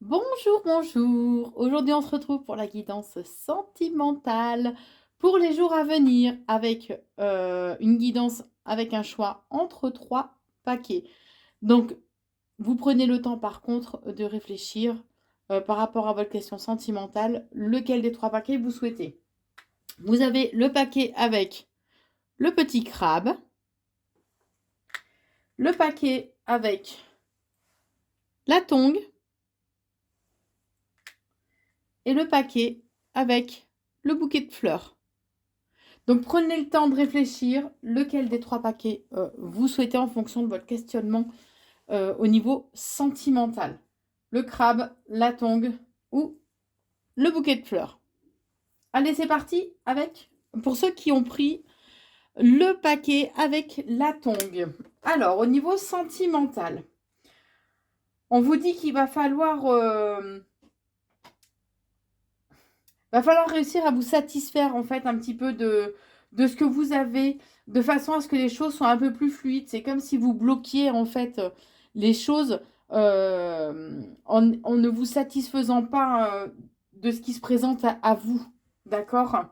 Bonjour, bonjour. Aujourd'hui, on se retrouve pour la guidance sentimentale pour les jours à venir avec une guidance avec un choix entre trois paquets. Donc, vous prenez le temps par contre de réfléchir par rapport à votre question sentimentale, lequel des trois paquets vous souhaitez. Vous avez le paquet avec le petit crabe, le paquet avec la tongue et le paquet avec le bouquet de fleurs. Donc prenez le temps de réfléchir lequel des trois paquets vous souhaitez en fonction de votre questionnement au niveau sentimental. Le crabe, la tongue ou le bouquet de fleurs. Allez, c'est parti avec, pour ceux qui ont pris le paquet avec la tongue. Alors, au niveau sentimental, on vous dit qu'il va falloir réussir à vous satisfaire en fait un petit peu de ce que vous avez, de façon à ce que les choses soient un peu plus fluides. C'est comme si vous bloquiez en fait les choses en ne vous satisfaisant pas de ce qui se présente à vous. D'accord?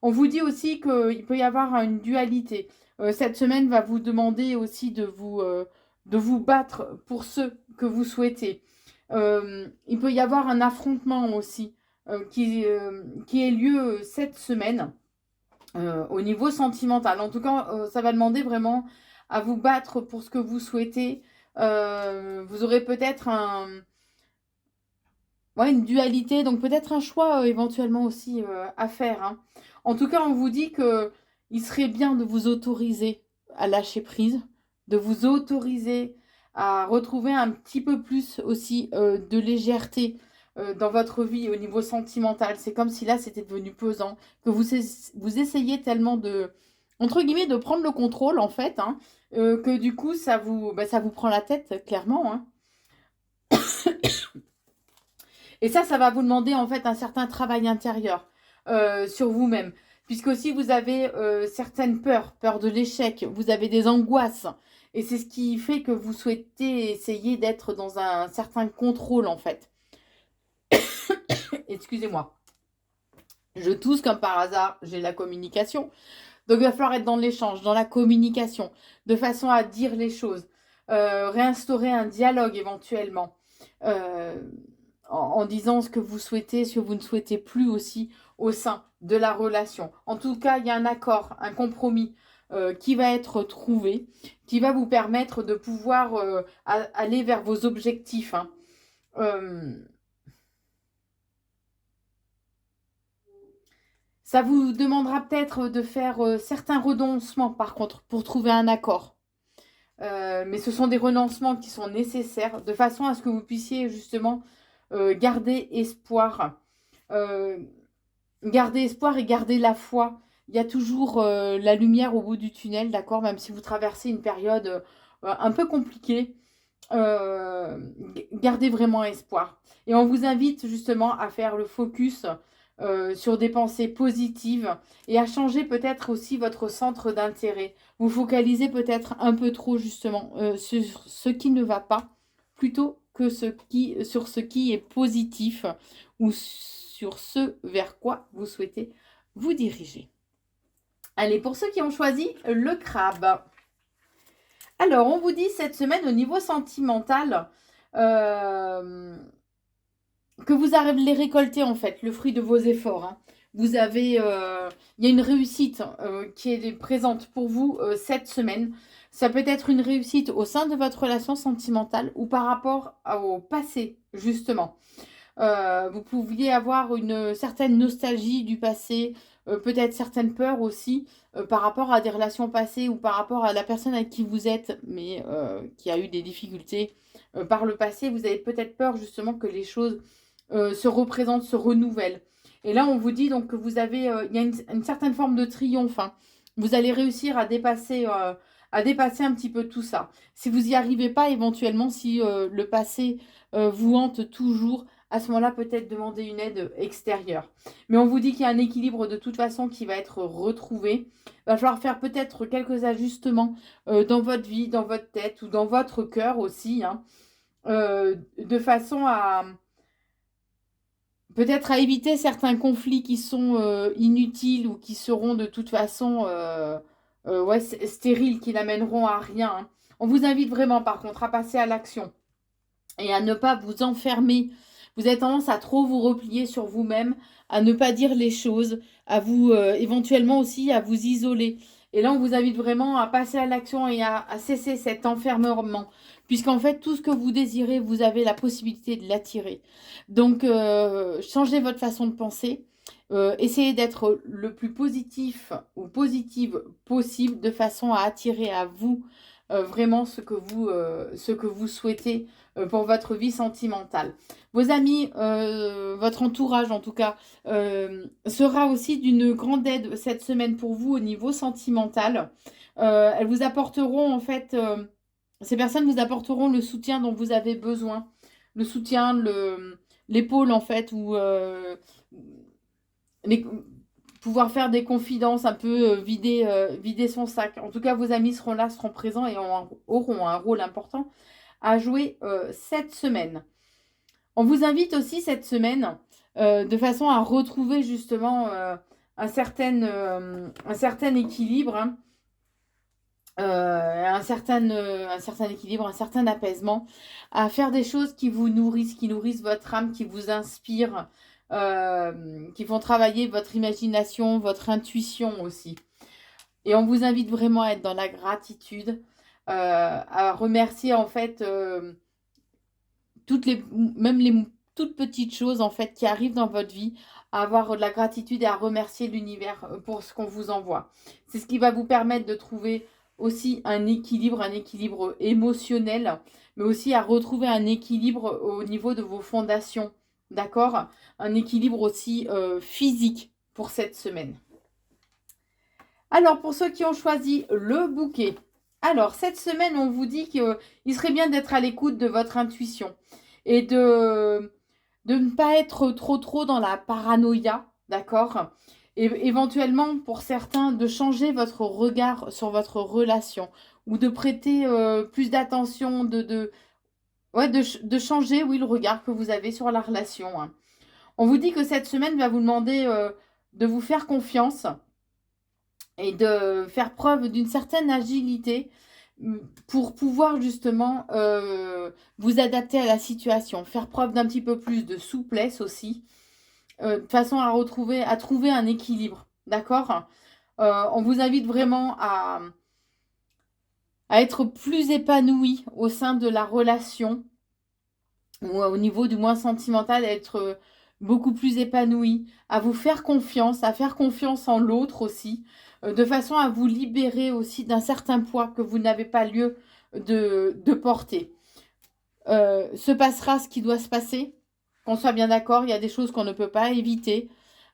On vous dit aussi qu'il peut y avoir une dualité. Cette semaine va vous demander aussi de vous battre pour ce que vous souhaitez. Il peut y avoir un affrontement aussi qui ait lieu cette semaine au niveau sentimental. En tout cas, ça va demander vraiment à vous battre pour ce que vous souhaitez. Vous aurez peut-être une dualité, donc peut-être un choix éventuellement aussi à faire. Hein. En tout cas, on vous dit que il serait bien de vous autoriser à lâcher prise, de vous autoriser à retrouver un petit peu plus aussi de légèreté dans votre vie au niveau sentimental. C'est comme si là, c'était devenu pesant, que vous essayez tellement de, entre guillemets, de prendre le contrôle, en fait, hein, que du coup, ça vous prend la tête, clairement. Hein. Et ça va vous demander en fait un certain travail intérieur sur vous-même. Puisque aussi vous avez certaines peurs, peur de l'échec, vous avez des angoisses. Et c'est ce qui fait que vous souhaitez essayer d'être dans un certain contrôle en fait. Excusez-moi. Je tousse comme par hasard, j'ai la communication. Donc il va falloir être dans l'échange, dans la communication, de façon à dire les choses, réinstaurer un dialogue éventuellement. Euh, en disant ce que vous souhaitez, ce que vous ne souhaitez plus aussi au sein de la relation. En tout cas, il y a un accord, un compromis qui va être trouvé, qui va vous permettre de pouvoir aller vers vos objectifs. Hein. Euh, ça vous demandera peut-être de faire certains renoncements, par contre, pour trouver un accord. Mais ce sont des renoncements qui sont nécessaires de façon à ce que vous puissiez justement garder espoir. Euh, Garder espoir et garder la foi. Il y a toujours la lumière au bout du tunnel, d'accord? Même si vous traversez une période un peu compliquée, gardez vraiment espoir. Et on vous invite justement à faire le focus sur des pensées positives et à changer peut-être aussi votre centre d'intérêt. Vous focalisez peut-être un peu trop justement sur ce qui ne va pas plutôt que sur ce qui est positif ou sur ce vers quoi vous souhaitez vous diriger. Allez, pour ceux qui ont choisi le crabe. Alors, on vous dit cette semaine au niveau sentimental euh, que vous allez récolter en fait le fruit de vos efforts. Hein. Vous avez, il y a une réussite qui est présente pour vous cette semaine. Ça peut être une réussite au sein de votre relation sentimentale ou par rapport au passé, justement. Vous pouviez avoir une certaine nostalgie du passé, peut-être certaines peurs aussi par rapport à des relations passées ou par rapport à la personne avec qui vous êtes, mais qui a eu des difficultés par le passé. Vous avez peut-être peur justement que les choses se représentent, se renouvellent. Et là, on vous dit donc que vous avez, il y a une certaine forme de triomphe. Hein. Vous allez réussir à dépasser un petit peu tout ça. Si vous n'y arrivez pas, éventuellement, si le passé vous hante toujours, à ce moment-là, peut-être demander une aide extérieure. Mais on vous dit qu'il y a un équilibre de toute façon qui va être retrouvé. Il va falloir faire peut-être quelques ajustements dans votre vie, dans votre tête ou dans votre cœur aussi, hein, de façon peut-être à éviter certains conflits qui sont inutiles ou qui seront de toute façon ouais, stériles, qui n'amèneront à rien, hein. On vous invite vraiment, par contre, à passer à l'action et à ne pas vous enfermer. Vous avez tendance à trop vous replier sur vous-même, à ne pas dire les choses, à vous éventuellement aussi à vous isoler. Et là, on vous invite vraiment à passer à l'action et à cesser cet enfermement. Puisqu'en fait, tout ce que vous désirez, vous avez la possibilité de l'attirer. Donc, changez votre façon de penser. Essayez d'être le plus positif ou positive possible de façon à attirer à vous vraiment ce que vous souhaitez pour votre vie sentimentale. Vos amis, votre entourage en tout cas, sera aussi d'une grande aide cette semaine pour vous au niveau sentimental. Elles vous apporteront en fait, ces personnes vous apporteront le soutien dont vous avez besoin. Le soutien, l'épaule en fait, ou les, pouvoir faire des confidences, un peu vider son sac. En tout cas, vos amis seront là, seront présents et auront un rôle important à jouer cette semaine. On vous invite aussi cette semaine de façon à retrouver justement un certain équilibre, hein, un certain équilibre, un certain apaisement, à faire des choses qui vous nourrissent, qui nourrissent votre âme, qui vous inspirent, qui font travailler votre imagination, votre intuition aussi. Et on vous invite vraiment à être dans la gratitude, à remercier en fait même les toutes petites choses en fait qui arrivent dans votre vie, à avoir de la gratitude et à remercier l'univers pour ce qu'on vous envoie. C'est ce qui va vous permettre de trouver aussi un équilibre émotionnel, mais aussi à retrouver un équilibre au niveau de vos fondations, d'accord? Un équilibre aussi physique pour cette semaine. Alors, pour ceux qui ont choisi le bouquet, alors cette semaine, on vous dit qu'il serait bien d'être à l'écoute de votre intuition et de ne pas être trop dans la paranoïa, d'accord? Et éventuellement, pour certains, de changer votre regard sur votre relation ou de prêter plus d'attention, ouais, de changer, oui, le regard que vous avez sur la relation, hein. On vous dit que cette semaine va vous demander de vous faire confiance et de faire preuve d'une certaine agilité pour pouvoir justement vous adapter à la situation, faire preuve d'un petit peu plus de souplesse aussi, de façon à trouver un équilibre, d'accord? On vous invite vraiment à être plus épanoui au sein de la relation, ou au niveau du moins sentimental, à être beaucoup plus épanoui, à vous faire confiance, à faire confiance en l'autre aussi, de façon à vous libérer aussi d'un certain poids que vous n'avez pas lieu de porter. Se passera ce qui doit se passer, qu'on soit bien d'accord, il y a des choses qu'on ne peut pas éviter.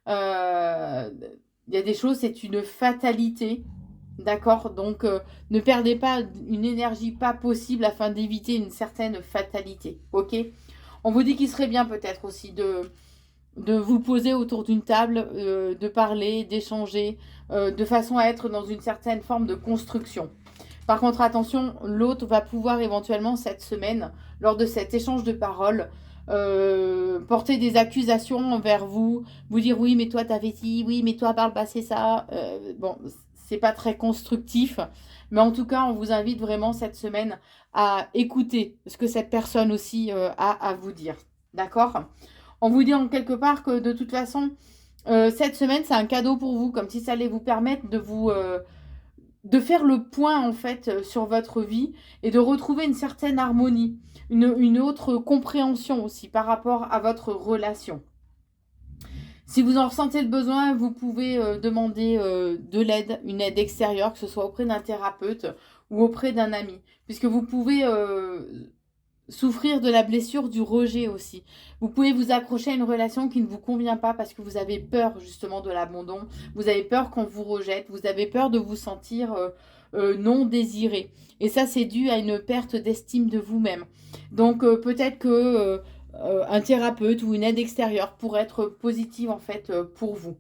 Il y a des choses, c'est une fatalité. D'accord? Donc, ne perdez pas une énergie pas possible afin d'éviter une certaine fatalité. Ok? On vous dit qu'il serait bien peut-être aussi de vous poser autour d'une table, de parler, d'échanger, de façon à être dans une certaine forme de construction. Par contre, attention, l'autre va pouvoir éventuellement cette semaine, lors de cet échange de paroles, porter des accusations envers vous, vous dire oui, mais toi t'avais dit, oui, mais toi par le passé ça. Bon, c'est pas très constructif, mais en tout cas, on vous invite vraiment cette semaine à écouter ce que cette personne aussi a à vous dire. D'accord? On vous dit en quelque part que de toute façon, cette semaine, c'est un cadeau pour vous, comme si ça allait vous permettre de faire le point en fait sur votre vie et de retrouver une certaine harmonie, une autre compréhension aussi par rapport à votre relation. Si vous en ressentez le besoin, vous pouvez demander de l'aide, une aide extérieure, que ce soit auprès d'un thérapeute ou auprès d'un ami, puisque vous pouvez souffrir de la blessure du rejet aussi. Vous pouvez vous accrocher à une relation qui ne vous convient pas parce que vous avez peur justement de l'abandon, vous avez peur qu'on vous rejette, vous avez peur de vous sentir non désiré. Et ça, c'est dû à une perte d'estime de vous-même. Donc peut-être que un thérapeute ou une aide extérieure pourrait être positive en fait pour vous.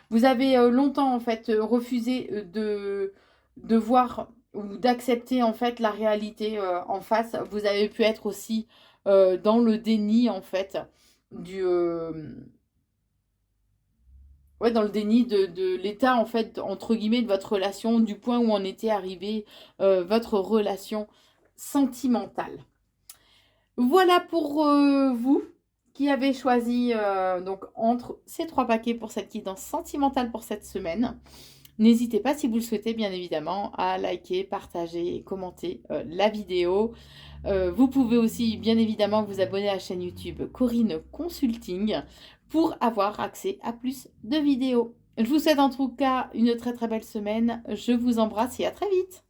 Vous avez longtemps en fait refusé de voir ou d'accepter en fait la réalité en face. Vous avez pu être aussi dans le déni en fait du ouais, dans le déni de l'état, en fait, entre guillemets, de votre relation, du point où en était arrivée votre relation sentimentale. Voilà pour vous qui avez choisi donc entre ces 3 paquets pour cette guidance sentimentale pour cette semaine. N'hésitez pas, si vous le souhaitez, bien évidemment, à liker, partager et commenter la vidéo. Vous pouvez aussi, bien évidemment, vous abonner à la chaîne YouTube Corinne Consulting pour avoir accès à plus de vidéos. Je vous souhaite en tout cas une très très belle semaine. Je vous embrasse et à très vite.